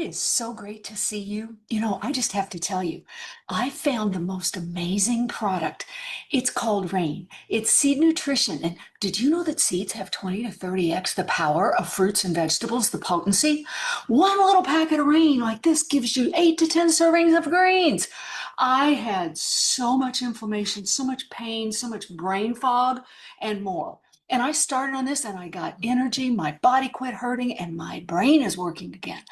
is so great to see you. I just have to tell you, I found the most amazing product. It's called Rain. It's seed nutrition. And did you know that seeds have 20 to 30x the power of fruits and vegetables, the potency? One little packet of Rain like this gives you 8 to 10 servings of greens. I had so much inflammation, so much pain, so much brain fog, and more. And I started on this and I got energy, my body quit hurting, and my brain is working again.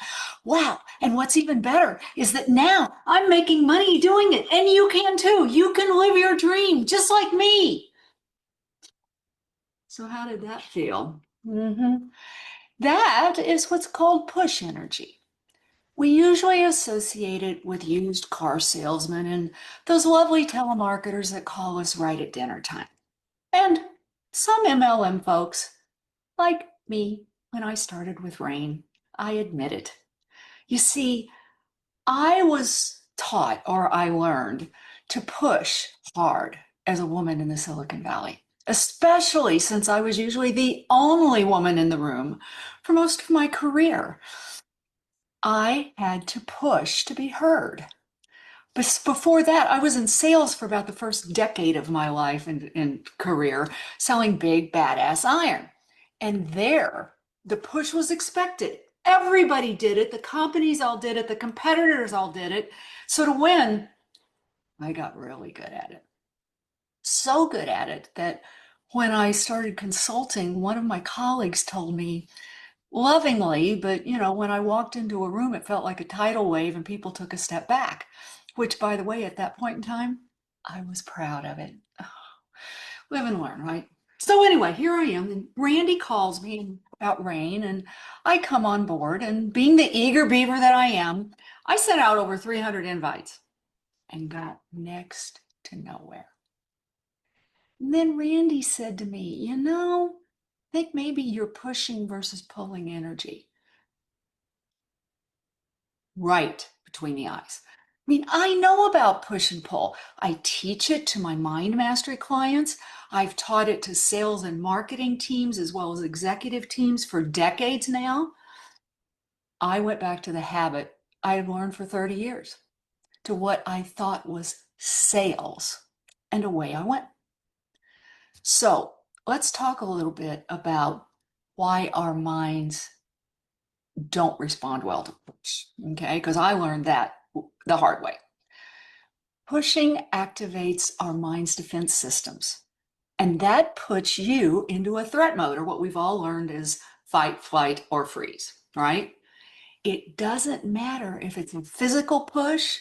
Wow. And what's even better is that now I'm making money doing it, and you can too. You can live your dream just like me. So, how did that feel? That is what's called push energy. We usually associate it with used car salesmen and those lovely telemarketers that call us right at dinner time. And some MLM folks, like me when I started with Rain. I admit it. You see, I was taught or I learned to push hard as a woman in the Silicon Valley, especially since I was usually the only woman in the room for most of my career. I had to push to be heard. But before that, I was in sales for about the first decade of my life and career, selling big, badass iron. And there, the push was expected. Everybody did it. The companies all did it. The competitors all did it. So to win, I got really good at it. So good at it that when I started consulting, one of my colleagues told me lovingly, but when I walked into a room, it felt like a tidal wave and people took a step back, which, by the way, at that point in time, I was proud of it. Live and learn, right? So anyway, here I am, and Randy calls me about Rain, and I come on board, and being the eager beaver that I am, I sent out over 300 invites and got next to nowhere. And then Randy said to me, I think maybe you're pushing versus pulling energy. Right between the eyes. I mean, I know about push and pull. I teach it to my mind mastery clients. I've taught it to sales and marketing teams as well as executive teams for decades now. I went back to the habit I had learned for 30 years, to what I thought was sales, and away I went. So let's talk a little bit about why our minds don't respond well to push, okay? Because I learned that the hard way. Pushing activates our mind's defense systems, and that puts you into a threat mode, or what we've all learned is fight, flight, or freeze, right? It doesn't matter if it's a physical push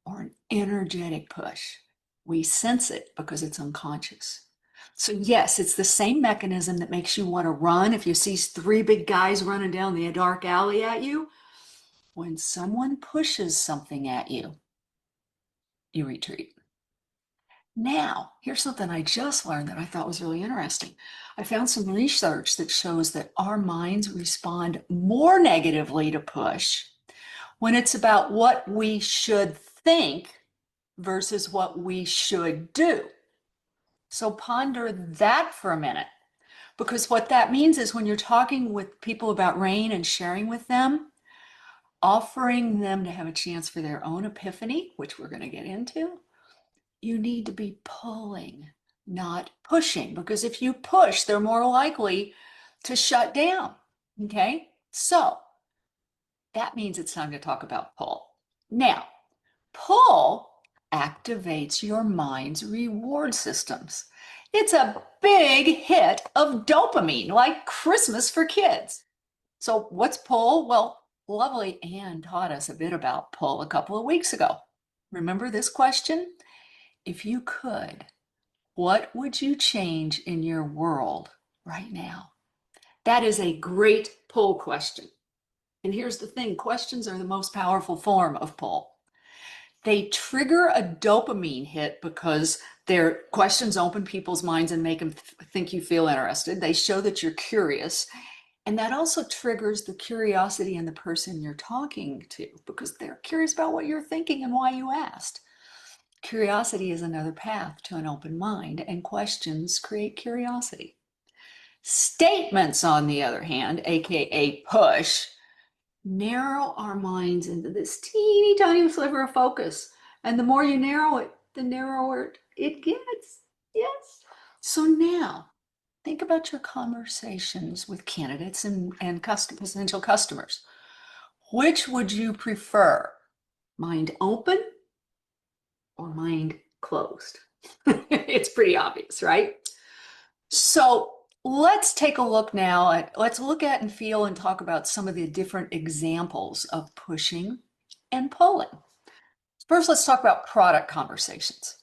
or an energetic push. We sense it because it's unconscious. So yes, it's the same mechanism that makes you want to run if you see three big guys running down the dark alley at you. When someone pushes something at you, you retreat. Now, here's something I just learned that I thought was really interesting. I found some research that shows that our minds respond more negatively to push when it's about what we should think versus what we should do. So ponder that for a minute, because what that means is when you're talking with people about Rain and sharing with them, offering them to have a chance for their own epiphany, which we're going to get into, you need to be pulling, not pushing, because if you push, they're more likely to shut down. Okay, so that means it's time to talk about pull. Now, pull activates your mind's reward systems. It's a big hit of dopamine, like Christmas for kids. So what's pull? Well, lovely Anne taught us a bit about pull a couple of weeks ago. Remember this question? If you could, what would you change in your world right now? That is a great pull question. And here's the thing, questions are the most powerful form of pull. They trigger a dopamine hit because their questions open people's minds and make them think you feel interested. They show that you're curious. And that also triggers the curiosity in the person you're talking to because they're curious about what you're thinking and why you asked. Curiosity is another path to an open mind, and questions create curiosity. Statements, on the other hand, aka push, narrow our minds into this teeny tiny sliver of focus. And the more you narrow it, the narrower it gets. Yes. So now think about your conversations with candidates and potential customers. Which would you prefer? Mind open or mind closed? It's pretty obvious, right? So let's take a look now let's look at and feel and talk about some of the different examples of pushing and pulling. First, let's talk about product conversations.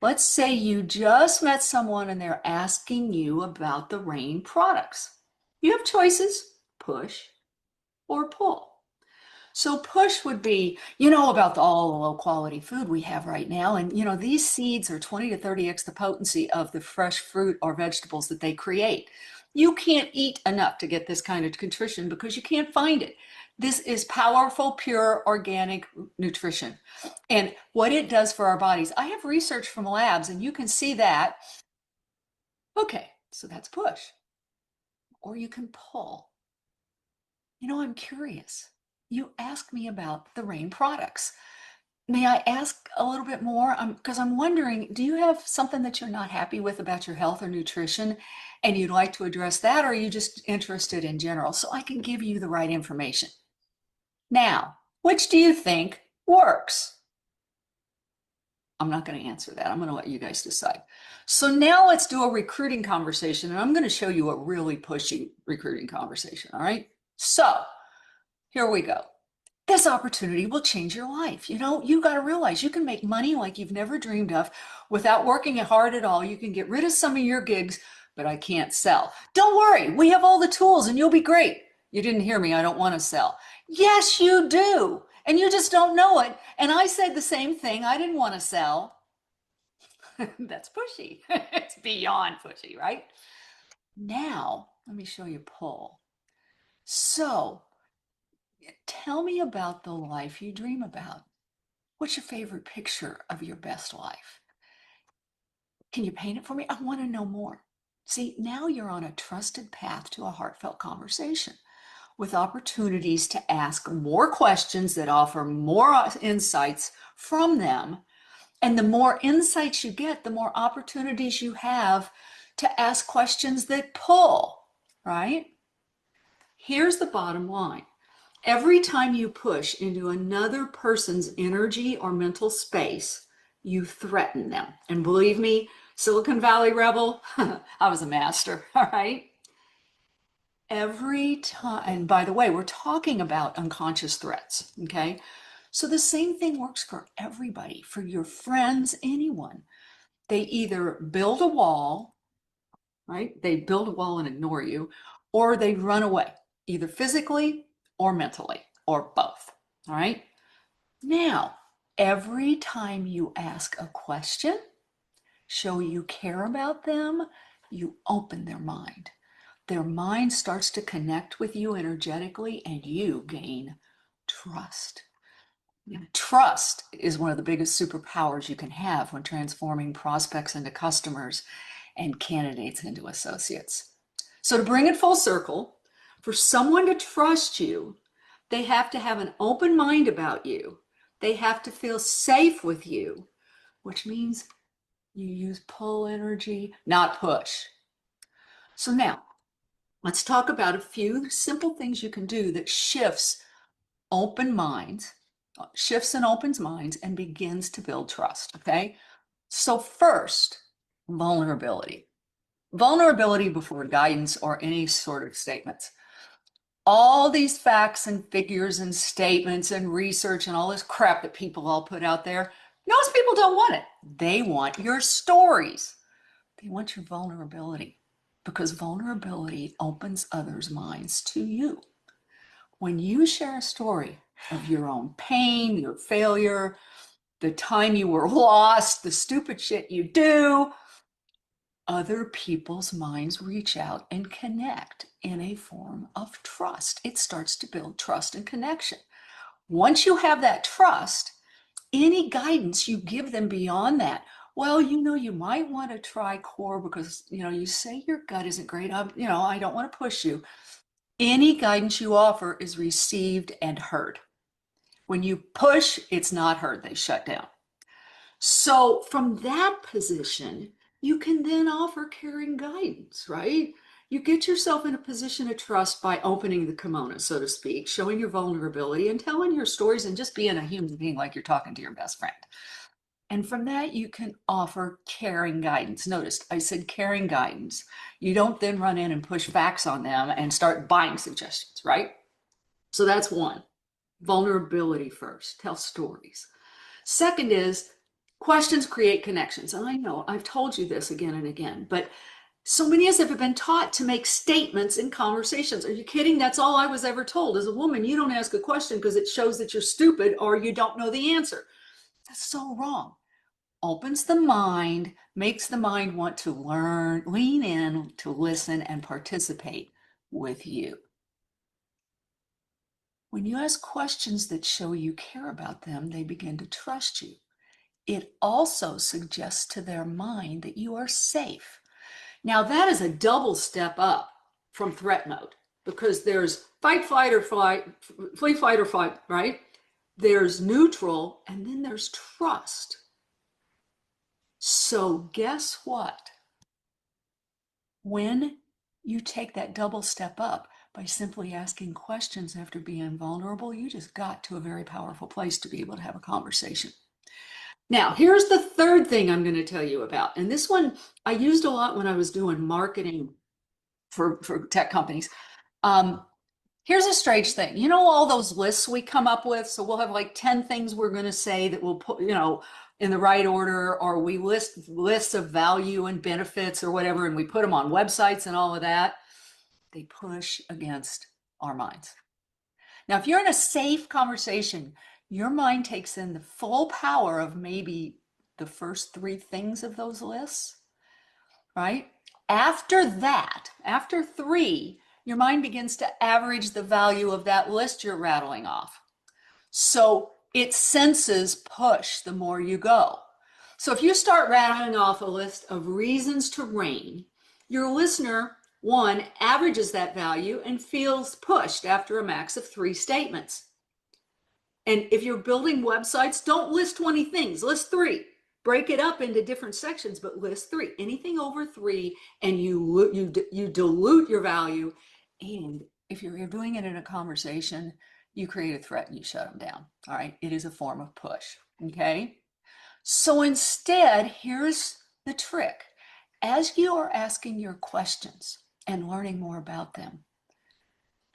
Let's say you just met someone and they're asking you about the Rain products. You have choices, push or pull. So push would be, about all the low quality food we have right now. And, these seeds are 20 to 30x the potency of the fresh fruit or vegetables that they create. You can't eat enough to get this kind of nutrition because you can't find it. This is powerful, pure, organic nutrition. And what it does for our bodies, I have research from labs and you can see that. Okay, so that's push. Or you can pull. I'm curious. You asked me about the Rain products. May I ask a little bit more? Because I'm wondering, do you have something that you're not happy with about your health or nutrition and you'd like to address that, or are you just interested in general so I can give you the right information? Now, which do you think works? I'm not going to answer that. I'm going to let you guys decide. So now let's do a recruiting conversation, and I'm going to show you a really pushy recruiting conversation, all right? So here we go. This opportunity will change your life. You got to realize you can make money like you've never dreamed of without working hard at all. You can get rid of some of your gigs, but I can't sell. Don't worry, we have all the tools and you'll be great. You didn't hear me. I don't want to sell. Yes, you do. And you just don't know it. And I said the same thing. I didn't want to sell. That's pushy. It's beyond pushy, right? Now, let me show you pull. So, tell me about the life you dream about. What's your favorite picture of your best life? Can you paint it for me? I want to know more. See, now you're on a trusted path to a heartfelt conversation with opportunities to ask more questions that offer more insights from them. And the more insights you get, the more opportunities you have to ask questions that pull, right? Here's the bottom line. Every time you push into another person's energy or mental space, you threaten them. And believe me, Silicon Valley rebel, I was a master, all right? Every time, and by the way, we're talking about unconscious threats, okay? So the same thing works for everybody, for your friends, anyone. They either build a wall, right? They build a wall and ignore you, or they run away, either physically or mentally, or both, all right? Now, every time you ask a question, show you care about them, you open their mind. Their mind starts to connect with you energetically, and you gain trust. Trust is one of the biggest superpowers you can have when transforming prospects into customers and candidates into associates. So, to bring it full circle, for someone to trust you, they have to have an open mind about you. They have to feel safe with you, which means you use pull energy, not push. So, now let's talk about a few simple things you can do that shifts and opens minds and begins to build trust, okay? So first, vulnerability. Vulnerability before guidance or any sort of statements. All these facts and figures and statements and research and all this crap that people all put out there, most people don't want it. They want your stories. They want your vulnerability because vulnerability opens others' minds to you. When you share a story of your own pain, your failure, the time you were lost, the stupid shit you do, other people's minds reach out and connect in a form of trust. It starts to build trust and connection. Once you have that trust, any guidance you give them beyond that, well, you might want to try core because, you say your gut isn't great. I don't want to push you. Any guidance you offer is received and heard. When you push, it's not heard, they shut down. So from that position, you can then offer caring guidance, right? You get yourself in a position of trust by opening the kimono, so to speak, showing your vulnerability and telling your stories and just being a human being like you're talking to your best friend. And from that, you can offer caring guidance. Notice I said caring guidance. You don't then run in and push facts on them and start buying suggestions, right? So that's one. Vulnerability first, tell stories. Second is questions create connections. And I know I've told you this again and again, but so many of us have been taught to make statements in conversations. Are you kidding? That's all I was ever told. As a woman, you don't ask a question because it shows that you're stupid or you don't know the answer. That's so wrong. Opens the mind, makes the mind want to learn, lean in to listen and participate with you. When you ask questions that show you care about them, they begin to trust you. It also suggests to their mind that you are safe. Now, that is a double step up from threat mode because there's fight, flight, or flight, flee, fight, or fight, right? There's neutral, and then there's trust. So guess what? When you take that double step up by simply asking questions after being vulnerable, you just got to a very powerful place to be able to have a conversation. Now, here's the third thing I'm going to tell you about. And this one I used a lot when I was doing marketing for tech companies. Here's a strange thing. You know, all those lists we come up with. So we'll have like 10 things we're going to say that we'll put, in the right order, or we list lists of value and benefits or whatever, and we put them on websites and all of that. They push against our minds. Now, if you're in a safe conversation, your mind takes in the full power of maybe the first 3 things of those lists, right? After that, after 3, your mind begins to average the value of that list you're rattling off. So it senses push the more you go. So if you start rattling off a list of reasons to reign, your listener, 1, averages that value and feels pushed after a max of 3 statements. And if you're building websites, don't list 20 things, list 3. Break it up into different sections, but list 3. Anything over 3, and you dilute your value. And if you're doing it in a conversation, you create a threat and you shut them down. All right, it is a form of push. Okay, so instead, here's the trick. As you are asking your questions and learning more about them,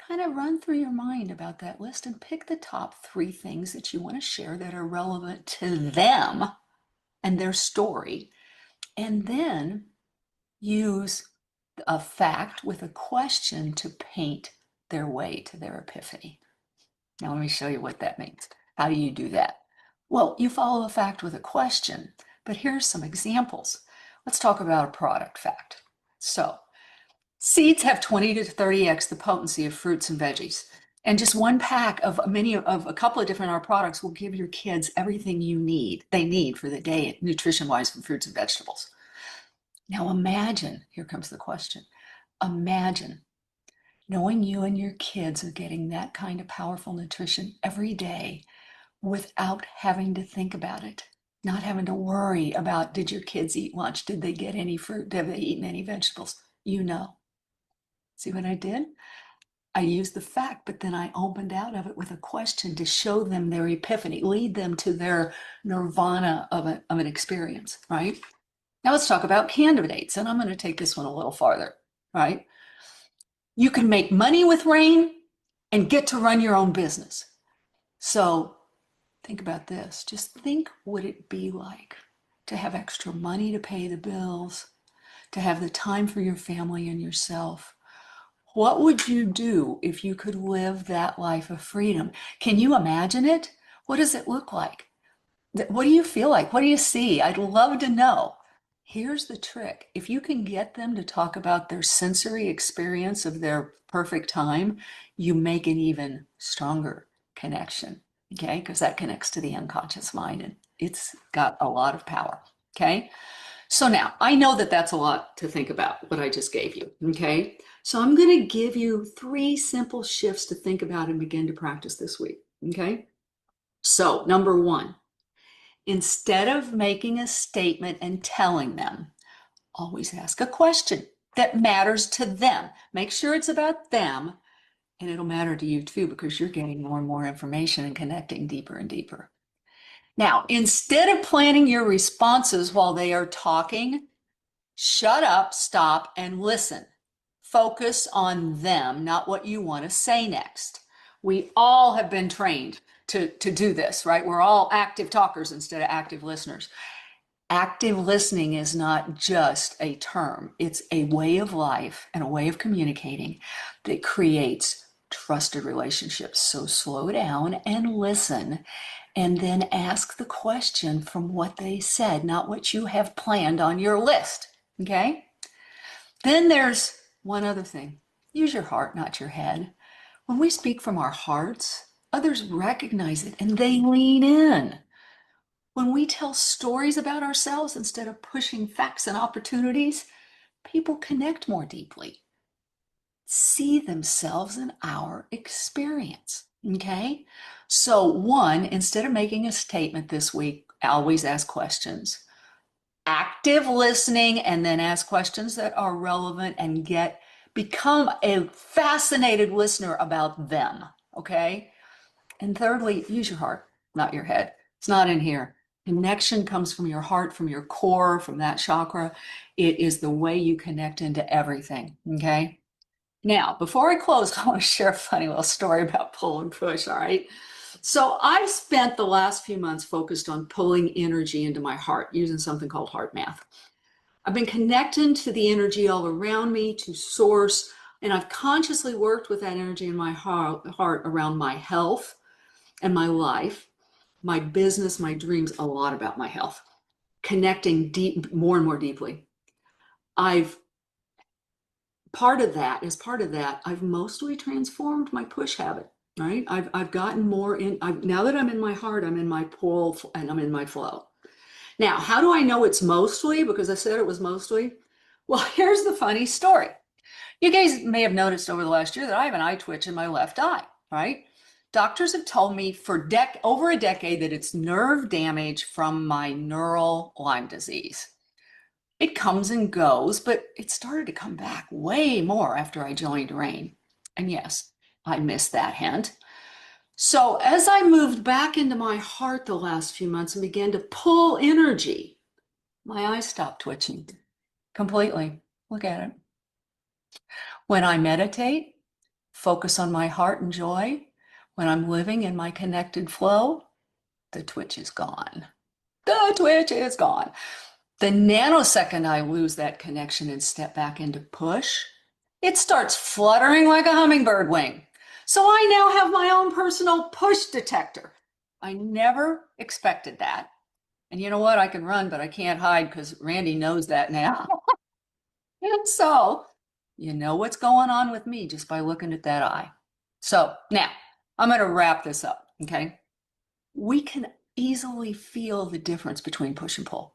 kind of run through your mind about that list and pick the top 3 things that you want to share that are relevant to them and their story, and then use a fact with a question to paint their way to their epiphany. Now, let me show you what that means. How do you do that? Well, you follow a fact with a question, but here's some examples. Let's talk about a product fact. So, seeds have 20 to 30x the potency of fruits and veggies. And just one pack of a couple of different our products will give your kids everything they need for the day, nutrition-wise, from fruits and vegetables. Now imagine, here comes the question, imagine knowing you and your kids are getting that kind of powerful nutrition every day without having to think about it, not having to worry about, did your kids eat lunch? Did they get any fruit? Have they eaten any vegetables? You know. See what I did? I used the fact, but then I opened out of it with a question to show them their epiphany, lead them to their nirvana of an experience, right? Now let's talk about candidates, and I'm going to take this one a little farther, right? You can make money with RAIN and get to run your own business. So think about this. Just think what it'd be like to have extra money to pay the bills, to have the time for your family and yourself. What would you do if you could live that life of freedom? Can you imagine it? What does it look like? What do you feel like? What do you see? I'd love to know. Here's the trick. If you can get them to talk about their sensory experience of their perfect time, you make an even stronger connection, okay? Because that connects to the unconscious mind and it's got a lot of power, okay? So now I know that that's a lot to think about, what I just gave you. Okay. So I'm going to give you 3 simple shifts to think about and begin to practice this week. Okay. So, number 1, instead of making a statement and telling them, always ask a question that matters to them. Make sure it's about them, and it'll matter to you too because you're getting more and more information and connecting deeper and deeper. Now, instead of planning your responses while they are talking, shut up, stop, and listen. Focus on them, not what you want to say next. We all have been trained to do this, right? We're all active talkers instead of active listeners. Active listening is not just a term, it's a way of life and a way of communicating that creates trusted relationships. So slow down and listen, and then ask the question from what they said, not what you have planned on your list. Okay? Then there's one other thing. Use your heart, not your head. When we speak from our hearts, others recognize it and they lean in. When we tell stories about ourselves instead of pushing facts and opportunities, people connect more deeply, see themselves in our experience. Okay? So, 1, instead of making a statement this week, always ask questions. Active listening, and then ask questions that are relevant and become a fascinated listener about them. Okay? And thirdly, use your heart, not your head. It's not in here. Connection comes from your heart, from your core, from that chakra. It is the way you connect into everything. Okay. Now, before I close, I want to share a funny little story about pull and push. All right. So I've spent the last few months focused on pulling energy into my heart using something called heart math. I've been connecting to the energy all around me, to source, and I've consciously worked with that energy in my heart around my health and my life, my business, my dreams, a lot about my health, connecting deep, more and more deeply. I've as part of that, I've mostly transformed my push habit, right? I've gotten more in, now that I'm in my heart, I'm in my pull and I'm in my flow. Now, how do I know it's mostly? Because I said it was mostly. Well, here's the funny story. You guys may have noticed over the last year that I have an eye twitch in my left eye, right? Doctors have told me for over a decade that it's nerve damage from my neural Lyme disease. It comes and goes, but it started to come back way more after I joined RAINN. And yes, I missed that hint. So as I moved back into my heart the last few months and began to pull energy, my eyes stopped twitching completely. Look at it. When I meditate, focus on my heart and joy, when I'm living in my connected flow, the twitch is gone. The twitch is gone. The nanosecond I lose that connection and step back into push, it starts fluttering like a hummingbird wing. So I now have my own personal push detector. I never expected that. And you know what? I can run, but I can't hide because Randy knows that now. And so you know what's going on with me just by looking at that eye. So now I'm going to wrap this up. Okay. We can easily feel the difference between push and pull.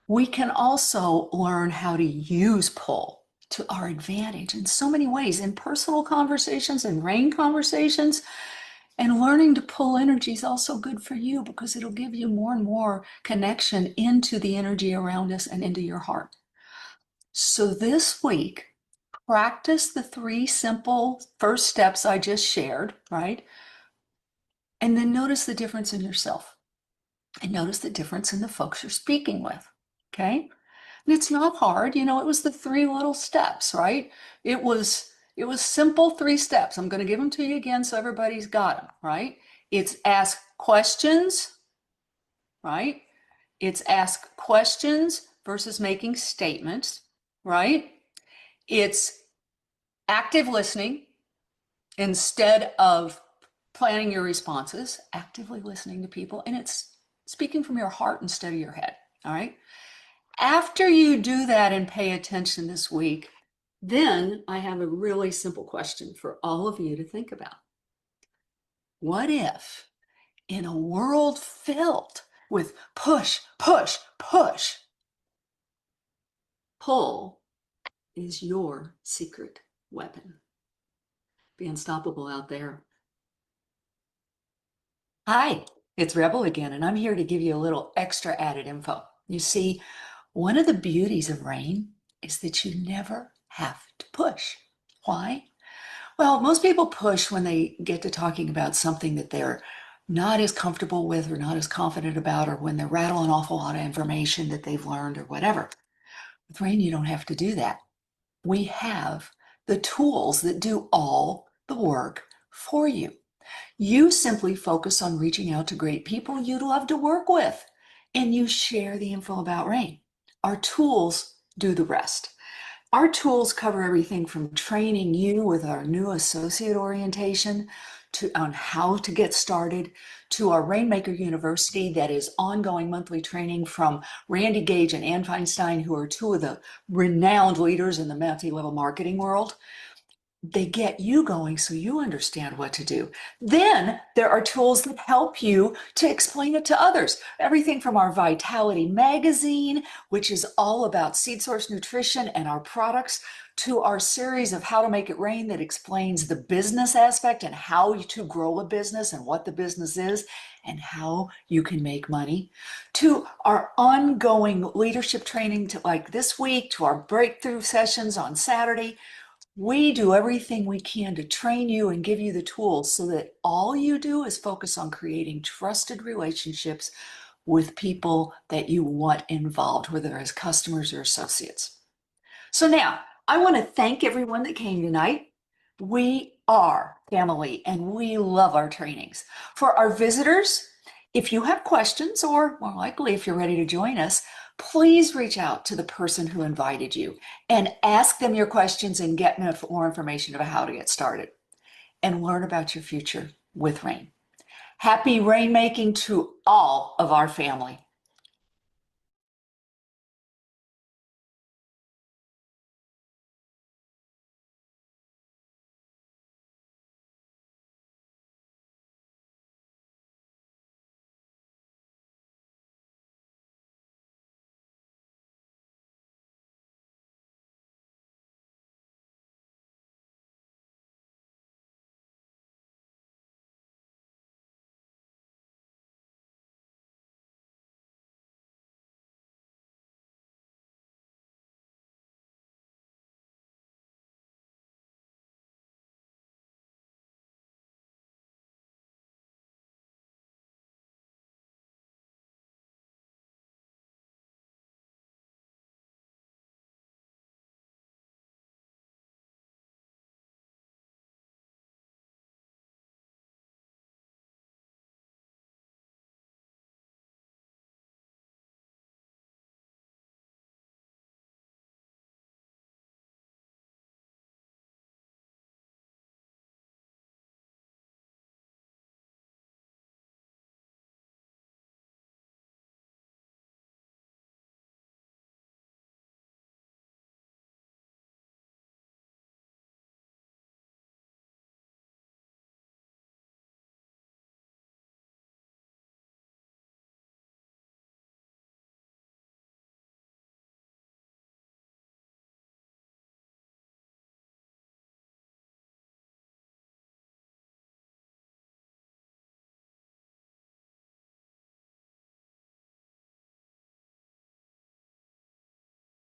We can also learn how to use pull to our advantage in so many ways, in personal conversations and RAINN conversations. And learning to pull energy is also good for you because it'll give you more and more connection into the energy around us and into your heart. So this week, practice the 3 simple first steps I just shared, right? And then notice the difference in yourself and notice the difference in the folks you're speaking with, okay? And it's not hard, it was the 3 little steps, right? It was simple 3 steps. I'm going to give them to you again so everybody's got them, right? It's ask questions, right? It's ask questions versus making statements, right? It's active listening instead of planning your responses, actively listening to people, and it's speaking from your heart instead of your head, all right? After you do that and pay attention this week, then I have a really simple question for all of you to think about. What if in a world filled with push, push, push, Pull is your secret weapon. Be unstoppable out there. Hi, it's Rebel again, and I'm here to give you a little extra added info. You see, one of the beauties of rain is that you never have to push. Why? Well, most people push when they get to talking about something that they're not as comfortable with or not as confident about, or when they're rattling an awful lot of information that they've learned or whatever. With rain, you don't have to do that. We have the tools that do all the work for you. You simply focus on reaching out to great people you'd love to work with, and you share the info about rain. Our tools do the rest. Our tools cover everything from training you with our new associate orientation on how to get started, to our Rainmaker University that is ongoing monthly training from Randy Gage and Ann Feinstein, who are two of the renowned leaders in the multi-level marketing world. They get you going so you understand what to do. Then there are tools that help you to explain it to others. Everything from our Vitality magazine, which is all about seed source nutrition and our products, to our series of How to Make It Rain that explains the business aspect and how to grow a business and what the business is and how you can make money, to our ongoing leadership training, to like this week, to our breakthrough sessions on Saturday. We do everything we can to train you and give you the tools so that all you do is focus on creating trusted relationships with people that you want involved, whether as customers or associates. So now I want to thank everyone that came tonight. We are family and we love our trainings. For our visitors, if you have questions, or more likely if you're ready to join us, please reach out to the person who invited you and ask them your questions and get more information about how to get started and learn about your future with rain. Happy rainmaking to all of our family.